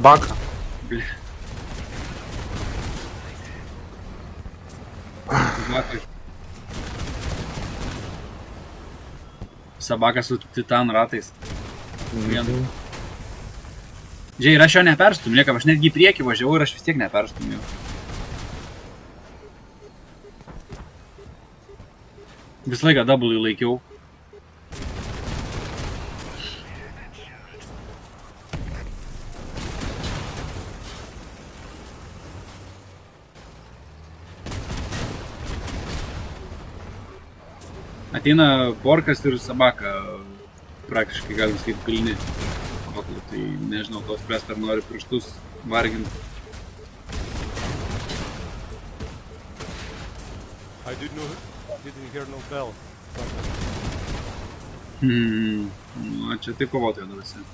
Бака. Бля. Sabaka su titan ratais. Vienu. Žiūrėk, ir aš jo neperstum, niekam, aš netgi į priekį važiavau ir aš vis tiek neperstum jo. Visą laiką double laikiau. Ateina Borkas ir Sabaka, praktiškai galim sakyti pilni. Tai nežinau, tos pres per nori pirštus varginti. I didn't hear no bell. Nu, čia tai kovotojo dvasia.